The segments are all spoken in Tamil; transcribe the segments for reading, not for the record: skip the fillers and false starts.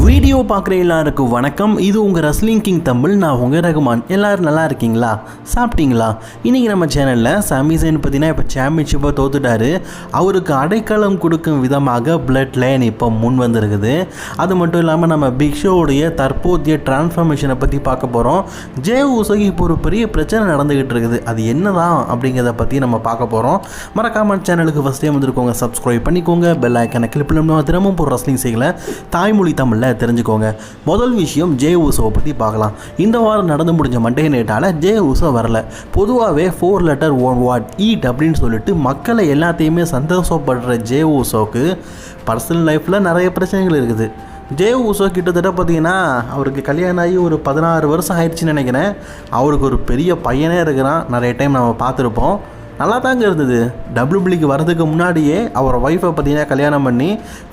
வீடியோ பார்க்குற எல்லாருக்கும் வணக்கம். இது உங்கள் ரஸ்லிங் கிங் தமிழ். நான் உங்கள் ரகுமான். எல்லோரும் நல்லா இருக்கீங்களா? சாப்பிட்டீங்களா? இன்றைக்கி நம்ம சேனலில் சாமி ஜெயின் பார்த்தீங்கன்னா இப்போ சாம்பியன்ஷிப்பை தோத்துட்டாரு. அவருக்கு அடைக்கலம் கொடுக்கும் விதமாக பிளட் லைன் இப்போ முன் வந்திருக்குது. அது மட்டும் இல்லாமல் நம்ம பிக் ஷோவுடைய தற்போதைய டிரான்ஸ்ஃபர்மேஷனை பற்றி பார்க்க போகிறோம். ஜே உசோக்கு இப்போ ஒரு பெரிய பிரச்சனை நடந்துக்கிட்டு இருக்குது. அது என்னதான் அப்படிங்கிறத பற்றி நம்ம பார்க்க போகிறோம். மறக்காமல் சேனலுக்கு ஃபஸ்ட் டைம் வந்துருக்கோங்க, சப்ஸ்கிரைப் பண்ணிக்கோங்க. பெல் ஐக்கனை கிளிக் பண்ணி தினமும் ஒரு ரஸ்லிங் செய்யலை தாய்மொழி தமிழில் தெரிஞ்சுக்கோங்க. முதல் விஷயம் ஜே உசோவை பற்றி பார்க்கலாம். இந்த வாரம் நடந்து முடிஞ்ச மண்டே நைட்டால் ஜே உசோ வரல. பொதுவாகவே 4 letter 1 word ஈட் அப்படின்னு சொல்லிட்டு மக்களை எல்லாத்தையுமே சந்தோஷப்படுற ஜே உசோவுக்கு பர்சனல் லைஃப்பில் நிறைய பிரச்சனைகள் இருக்குது. ஜே உசோ கிட்டத்தட்ட பார்த்தீங்கன்னா அவருக்கு கல்யாணம் ஆகி ஒரு 16 வருஷம் ஆயிடுச்சுன்னு நினைக்கிறேன். அவருக்கு ஒரு பெரிய பையனே இருக்கிறான். நிறைய டைம் நம்ம பார்த்துருப்போம். நல்லா தாங்க இருந்தது. டபிள்யூபிள்யூக்கு வரதுக்கு முன்னாடியே அவர் ஒய்ஃபை பார்த்தீங்கன்னா கல்யாணம் பண்ணி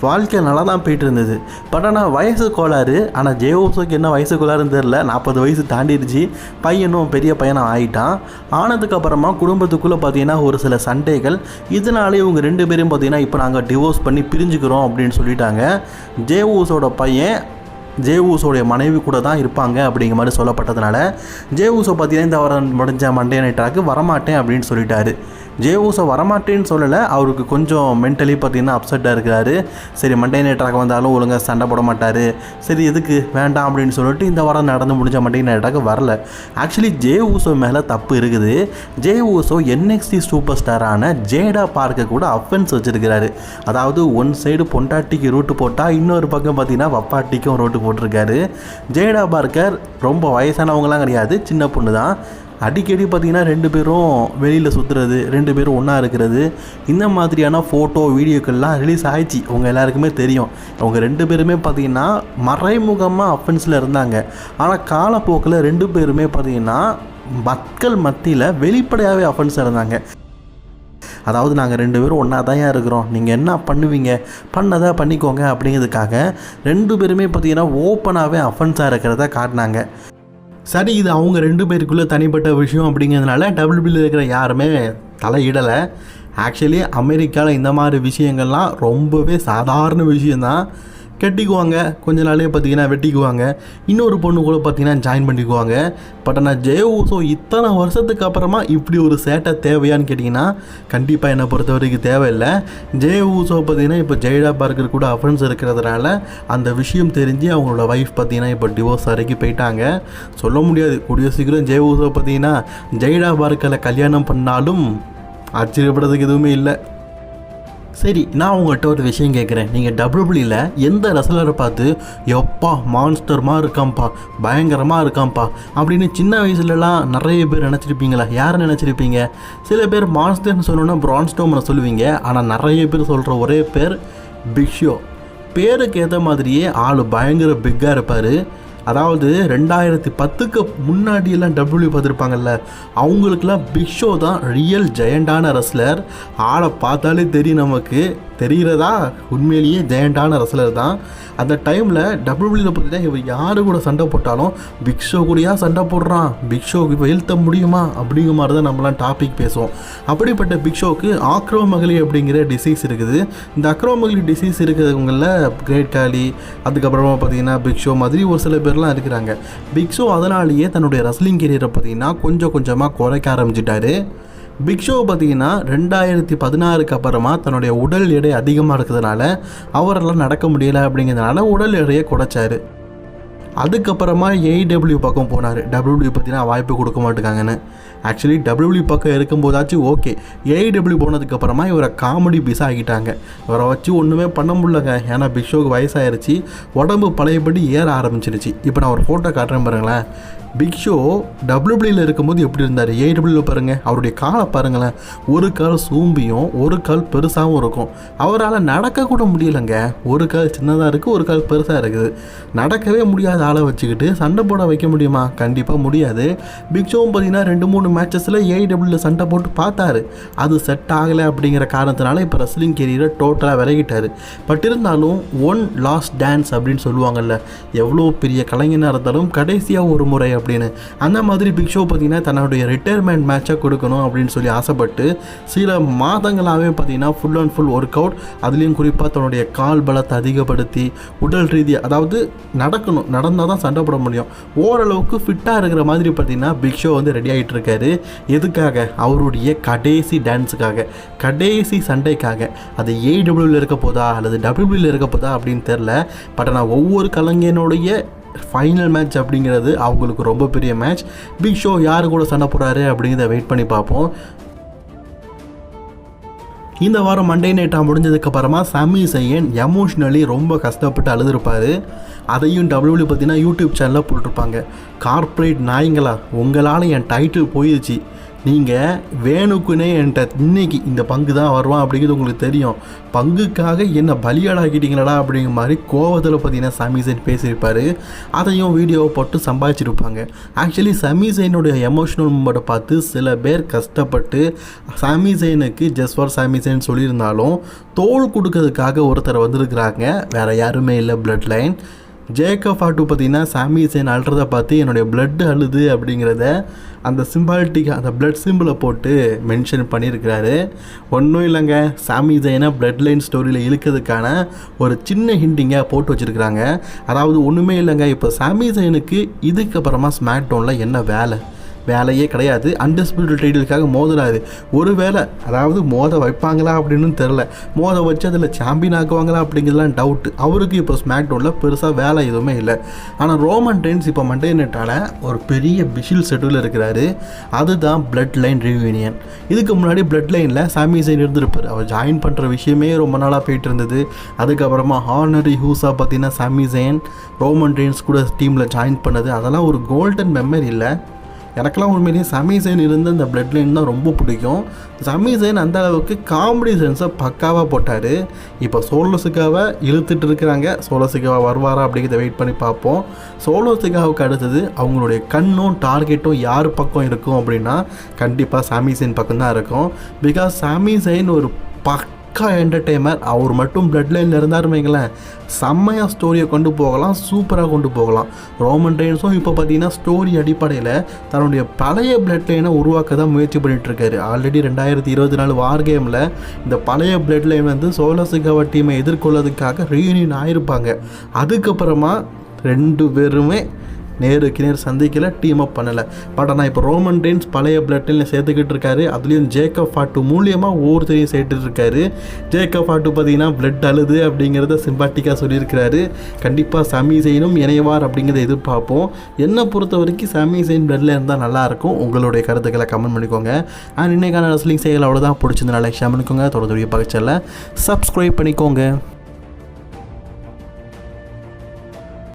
வாழ்க்கை நல்லா தான் போயிட்டு இருந்தது. பட் ஆனால் வயசு கோளாறு. ஆனால் ஜே உசோக்கு என்ன வயசு கோளாறுன்னு தெரில. 40 வயசு தாண்டிடுச்சு. பையனும் பெரிய பையனாக ஆகிட்டான். ஆனதுக்கப்புறமா குடும்பத்துக்குள்ளே பார்த்தீங்கன்னா ஒரு சில சண்டைகள். இதனாலே இவங்க 2 பேரும் பார்த்தீங்கன்னா இப்போ நாங்கள் டிவோர்ஸ் பண்ணி பிரிஞ்சுக்கிறோம் அப்படின்னு சொல்லிட்டாங்க. ஜே உசோட பையன் ஜே உசோடைய மனைவி கூட தான் இருப்பாங்க அப்படிங்கிற மாதிரி சொல்லப்பட்டதுனால ஜே உசோ பார்த்தீங்கன்னா இந்த வாரம் முடிஞ்ச மண்டே நைட்டாக்கு வரமாட்டேன் அப்படின்னு சொல்லிட்டாரு. ஜே உசோ வரமாட்டேன்னு சொல்லலை. அவருக்கு கொஞ்சம் மென்டலி பார்த்தீங்கன்னா அப்செட்டாக இருக்கிறாரு. சரி மண்டே நைட்டாக வந்தாலும் ஒழுங்காக சண்டை போட மாட்டார். சரி எதுக்கு வேண்டாம் அப்படின்னு சொல்லிட்டு இந்த வாரம் நடந்து முடிஞ்ச மண்டே நைட்டாக வரல. ஆக்சுவலி ஜே உசோ மேலே தப்பு இருக்குது. ஜே உசோ NXT சூப்பர் ஸ்டாரான ஜேடா பார்க்க கூட அஃபென்ஸ் வச்சுருக்கிறாரு. அதாவது ஒன் சைடு பொண்டாட்டிக்கு ரூட்டு போட்டால் இன்னொரு பக்கம் பார்த்தீங்கன்னா வப்பாட்டிக்கும் ரோட்டு போட்டிருக்காரு. ஜேடா பார்க்கர் ரொம்ப வயசானவங்களாம் கிடையாது, சின்ன பொண்ணு தான். அடிக்கடி பார்த்திங்கன்னா 2 பேரும் வெளியில் சுற்றுறது, 2 பேரும் ஒன்றா இருக்கிறது, இந்த மாதிரியான ஃபோட்டோ வீடியோக்கள்லாம் ரிலீஸ் ஆயிடுச்சு. அவங்க எல்லாருக்குமே தெரியும். அவங்க 2 பேருமே பார்த்திங்கன்னா மறைமுகமாக அஃபென்ஸில் இருந்தாங்க. ஆனால் காலப்போக்கில் 2 பேருமே பார்த்திங்கன்னா மக்கள் மத்தியில் வெளிப்படையாகவே அஃபென்ஸில் இருந்தாங்க. அதாவது நாங்கள் 2 பேரும் ஒன்றா தான் இருக்கிறோம், நீங்கள் என்ன பண்ணுவீங்க பண்ணதை பண்ணிக்கோங்க அப்படிங்கிறதுக்காக 2 பேருமே பார்த்திங்கன்னா ஓப்பனாகவே அஃபென்ஸாக இருக்கிறத காட்டினாங்க. சரி, இது அவங்க 2 பேருக்குள்ளே தனிப்பட்ட விஷயம் அப்படிங்கிறதுனால டபிள்யூபிள்யூ இருக்கிற யாருமே தலையிடலை. ஆக்சுவலி அமெரிக்காவில் இந்த மாதிரி விஷயங்கள்லாம் ரொம்பவே சாதாரண விஷயந்தான். கட்டிக்குவாங்க, கொஞ்ச நாளே பார்த்திங்கன்னா வெட்டிக்குவாங்க, இன்னொரு பொண்ணு கூட பார்த்திங்கன்னா ஜாயின் பண்ணிக்குவாங்க. பட் ஆனால் ஜே உசோ இத்தனை வருஷத்துக்கு அப்புறமா இப்படி ஒரு சேட்டை தேவையான்னு கேட்டிங்கன்னா கண்டிப்பாக என்னை பொறுத்த வரைக்கும் தேவையில்லை. ஜே உசோ பார்த்திங்கன்னா இப்போ ஜெய்டா பார்க்கர் கூட அஃபென்ஸ் இருக்கிறதுனால அந்த விஷயம் தெரிஞ்சு அவங்களோட ஒய்ஃப் பார்த்திங்கன்னா இப்போ டிவோர்ஸ் வரைக்கும் போயிட்டாங்க. சொல்ல முடியாது, கூடிய சீக்கிரம் ஜே உசோ பார்த்திங்கன்னா ஜெய்டா பார்க்கரை கல்யாணம் பண்ணாலும் ஆச்சரியப்படுறதுக்கு எதுவுமே இல்லை. சரி, நான் உங்கள்கிட்ட ஒரு விஷயம் கேட்குறேன். நீங்கள் டபிள்யூபிள்யூவில் எந்த ரெஸ்லரை பார்த்து எப்பா மான்ஸ்டர்மாக இருக்காம்ப்பா, பயங்கரமாக இருக்காம்ப்பா அப்படின்னு சின்ன வயசுலலாம் நிறைய பேர் நினச்சிருப்பீங்களா? யாரை நினச்சிருப்பீங்க? சில பேர் மான்ஸ்டர்னு சொல்லணுன்னா பிரான் ஸ்ட்ரோமனை சொல்லுவீங்க. ஆனால் நிறைய பேர் சொல்கிற ஒரே பேர் பிக் ஷோ. பேருக்கு ஏற்ற மாதிரியே ஆள் பயங்கர பிக்காக இருப்பார். அதாவது 2010க்கு முன்னாடியெல்லாம் டபிள்யூ பார்த்துருப்பாங்கல்ல, அவங்களுக்கெல்லாம் பிக் ஷோ தான் ரியல் ஜெயண்டான ரெஸ்லர். ஆளை பார்த்தாலே தெரியும், நமக்கு தெரிகிறதா உண்மையிலேயே ஜெயண்டான ரெஸ்லர் தான். அந்த டைமில் டபிள்யூபிள்யூவில் பார்த்தீங்கன்னா இவர் யார் கூட சண்டை போட்டாலும் பிக் ஷோ கூடயா சண்டை போடுறான், பிக் ஷோக்கு வெல்த்த முடியுமா அப்படிங்கிற மாதிரி தான் நம்மளாம் டாபிக் பேசுவோம். அப்படிப்பட்ட பிக் ஷோக்கு ஆக்ரோமகலி அப்படிங்கிற டிசீஸ் இருக்குது. இந்த அக்ரோமகலி டிசீஸ் இருக்கிறவங்களில் கிரேட் காலி, அதுக்கப்புறமா பார்த்தீங்கன்னா பிக் ஷோ மாதிரி ஒரு சில பேர்லாம் இருக்கிறாங்க. பிக் ஷோ அதனாலேயே தன்னுடைய ரெஸ்லிங் கெரியரை பார்த்தீங்கன்னா கொஞ்சம் கொஞ்சமாக குறைக்க ஆரம்பிச்சிட்டாரு. பிக் ஷோ பார்த்தீங்கன்னா 2016க்கு அப்புறமா தன்னுடைய உடல் எடை அதிகமாக இருக்கிறதுனால அவரெல்லாம் நடக்க முடியலை அப்படிங்கிறதுனால உடல் எடையை குறைச்சார். அதுக்கப்புறமா AEW பக்கம் போனார். டபிள்யூபிள்யூ பார்த்தீங்கன்னா வாய்ப்பு கொடுக்க மாட்டேங்காங்கன்னு. ஆக்சுவலி டபிள்யூபிள்யூ பக்கம் இருக்கும்போதாச்சும் ஓகே, AEW போனதுக்கப்புறமா இவரை காமெடி பீஸ் ஆகிட்டாங்க. இவரை வச்சு ஒன்றுமே பண்ண முடியலங்க. ஏன்னா பிக் ஷோக்கு வயசாயிருச்சு, உடம்பு பழையபடி ஏற ஆரம்பிச்சிருச்சு. இப்போ நான் ஒரு ஃபோட்டோ காட்டுறேன் பாருங்களேன். பிக் ஷோ டபிள்யூபிள்யூவில் இருக்கும்போது எப்படி இருந்தார், AEW பாருங்கள், அவருடைய காலை பாருங்களேன். ஒரு கால் சூம்பியும் ஒரு கால் பெருசாகவும் இருக்கும். அவரால் நடக்கக்கூட முடியலைங்க. ஒரு கால் சின்னதாக இருக்குது, ஒரு கால் பெருசாக இருக்குது. நடக்கவே முடியாத ஆளை வச்சுக்கிட்டு சண்டை போட வைக்க முடியுமா? கண்டிப்பாக முடியாது. பிக் ஷோவும் பார்த்தீங்கன்னா 2-3 மேட்சஸில் AEWவில் சண்டை போட்டு பார்த்தாரு. அது செட் ஆகலை அப்படிங்கிற காரணத்தினால இப்போ ரெஸ்லிங் கெரியரை டோட்டலாக விலகிட்டார். பட் இருந்தாலும் ஒன் லாஸ்ட் டான்ஸ் அப்படின்னு சொல்லுவாங்கல்ல, எவ்வளோ பெரிய கலைஞனாக இருந்தாலும் கடைசியாக ஒரு முறை அப்படின்னு. அந்த மாதிரி பிக் ஷோ பார்த்திங்கன்னா தன்னுடைய ரிட்டையர்மெண்ட் மேட்சை கொடுக்கணும் அப்படின்னு சொல்லி ஆசைப்பட்டு சில மாதங்களாகவே பார்த்திங்கன்னா full and full work out, அதுலேயும் குறிப்பாக தன்னுடைய கால் பலத்தை அதிகப்படுத்தி உடல் ரீதியாக, அதாவது நடந்தால் தான் சண்டை போட முடியும், ஓரளவுக்கு ஃபிட்டாக இருக்கிற மாதிரி பார்த்திங்கன்னா பிக் ஷோ வந்து ரெடி ஆகிட்டு இருக்காரு. எதுக்காக? அவருடைய கடைசி டான்ஸுக்காக, கடைசி சண்டைக்காக. அது ஏடபிள்யூவில் இருக்க போதா அல்லது டபிள்யூவில் இருக்க போதா அப்படின்னு தெரில. பட் ஆனால் ஒவ்வொரு கலைஞனுடைய ஃபைனல் மேட்ச் அப்படிங்கிறது அவங்களுக்கு ரொம்ப பெரிய மேட்ச். பிக் ஷோ யார் கூட சண்டை போடுறாரு அப்படிங்கிறத வெயிட் பண்ணி பார்ப்போம். இந்த வாரம் மண்டே நைட்டாக முடிஞ்சதுக்கப்புறமா சாமி சையன் எமோஷ்னலி ரொம்ப கஷ்டப்பட்டு அழுதுருப்பார். அதையும் டபிள்யூடபிள்யூ பார்த்தீங்கன்னா யூடியூப் சேனலில் போட்டிருப்பாங்க. கார்ப்பரேட் நாய்ங்களா, உங்களால் என் டைட்டில் போயிடுச்சு, நீங்கள் வேணுக்குன்னே என்கிட்ட இன்னைக்கு இந்த பங்கு தான் வருவான் அப்படிங்கிறது உங்களுக்கு தெரியும், பங்குக்காக என்னை பலியாடாக்கிட்டீங்களா அப்படிங்கிற மாதிரி கோவத்தில் பார்த்தீங்கன்னா சாமி சைன் பேசியிருப்பார். அதையும் வீடியோவை போட்டு சம்பாதிச்சிருப்பாங்க. ஆக்சுவலி சாமி சைனுடைய எமோஷனல் மூமெண்ட்டை பார்த்து சில பேர் கஷ்டப்பட்டு சாமி சைனுக்கு ஜஸ்ட் ஃபார் சாமி சைன் சொல்லியிருந்தாலும் தோல் கொடுக்கறதுக்காக ஒருத்தர் வந்திருக்கிறாங்க, வேறு யாருமே இல்லை, பிளட் லைன். ஜேக்கப் ஃபாட்டு பார்த்தீங்கன்னா சாமி சைன் அழுறதை பார்த்து என்னுடைய பிளட் அழுது அப்படிங்கிறத அந்த சிம்பாலிட்டிக்காக அந்த பிளட் சிம்பிளை போட்டு மென்ஷன் பண்ணியிருக்கிறாரு. ஒன்றும் இல்லைங்க, சாமி சைனை பிளட் லைன் ஸ்டோரியில் இழுக்கிறதுக்கான ஒரு சின்ன ஹிண்டிங்காக போட்டு வச்சுருக்கிறாங்க. அதாவது ஒன்றுமே இல்லைங்க, இப்போ சாமி சைனுக்கு இதுக்கப்புறமா ஸ்மாக் டவுனில் என்ன வேலையே கிடையாது. அன்டிஸ்பியூட்டட் டைட்டிலுக்காக மோதுறாரு. ஒரு வேளை, அதாவது மோத வைப்பாங்களா அப்படின்னு தெரில, மோத வச்சு அதில் சாம்பியன் ஆக்குவாங்களா அப்படிங்கிறதுலாம் டவுட்டு. அவருக்கு இப்போ ஸ்மாக் டவுனில் பெருசாக வேலை எதுவுமே இல்லை. ஆனால் ரோமன் ரெயின்ஸ் இப்போ மண்டே நைட்டால் ஒரு பெரிய பிஷில் செட்டில் இருக்கிறாரு. அதுதான் பிளட் லைன் ரியூனியன். இதுக்கு முன்னாடி பிளட் லைனில் சாமி சைன் இருந்திருப்பார். அவர் ஜாயின் பண்ணுற விஷயமே ரொம்ப நாளாக போயிட்டு இருந்தது. அதுக்கப்புறமா ஹானரி ஹூஸாக பார்த்தீங்கன்னா சாமி சைன் ரோமன் ரெயின்ஸ் கூட டீமில் ஜாயின் பண்ணது, அதெல்லாம் ஒரு கோல்டன் மெமரி இல்லை. எனக்கெல்லாம் உண்மையிலேயே சாமி சைன் இருந்த இந்த பிளட் லைன் தான் ரொம்ப பிடிக்கும். சாமி சைன் அந்த அளவுக்கு காமெடி சென்ஸை பக்காவாக போட்டார். இப்போ சோலோ சிக்காவை இழுத்துட்டு இருக்கிறாங்க. சோலோ சிக்காவை வருவாரா அப்படிங்கிறத வெயிட் பண்ணி பார்ப்போம். சோலோ சிக்காவுக்கு அடுத்தது அவங்களுடைய கண்ணும் டார்கெட்டும் யார் பக்கம் இருக்கும் அப்படின்னா கண்டிப்பாக சாமி சைன் பக்கம் தான் இருக்கும். பிகாஸ் சாமி சைன் ஒரு என்டர்டெய்னர். அவர் மட்டும் பிளட் லைனில் இருந்தாருமேங்களேன், செம்மையாக ஸ்டோரியை கொண்டு போகலாம், சூப்பராக கொண்டு போகலாம். ரோமன் ரெயின்ஸும் இப்போ பார்த்தீங்கன்னா ஸ்டோரி அடிப்படையில் தன்னுடைய பழைய பிளட் லைனை உருவாக்க தான் முயற்சி பண்ணிகிட்ருக்காரு. ஆல்ரெடி 2024 வார் கேமில் இந்த பழைய பிளட் லைன் வந்து சோலோ சிக்காவா டீமை எதிர்கொள்ளதுக்காக ரீயூனியன் ஆகிருப்பாங்க. அதுக்கப்புறமா ரெண்டு பேருமே நேருக்கு நேர் சந்திக்கல, டீம் அப் பண்ணலை. பட் ஆனால் இப்போ ரோமன் ரெயின்ஸ் பழைய பிளட் லைனில் சேர்த்துக்கிட்டு இருக்காரு. அதுலேயும் ஜேக்கப் ஃபாட்டு மூலியமாக ஒவ்வொருத்தரையும் சேர்த்துட்டு இருக்காரு. ஜேக்கப் ஃபாட்டு பார்த்தீங்கன்னா பிளட் அழுது அப்படிங்கிறத சிம்பாட்டிக்காக சொல்லியிருக்கிறாரு. கண்டிப்பாக சாமி சைனும் இணைவார் அப்படிங்கிறத எதிர்பார்ப்போம். என்னை பொறுத்த வரைக்கும் சாமி சைன் பிளட்டில் இருந்தால் நல்லாயிருக்கும். உங்களுடைய கருத்துக்களை கமெண்ட் பண்ணிக்கோங்க. அண்ட் இன்னைக்கான ரெஸ்லிங் செய்யல அவ்வளோதான். பிடிச்சிருந்தனால ஷேர் பண்ணிக்கோங்க. தொடர்ந்து பக்கத்தில் சப்ஸ்கிரைப் பண்ணிக்கோங்க.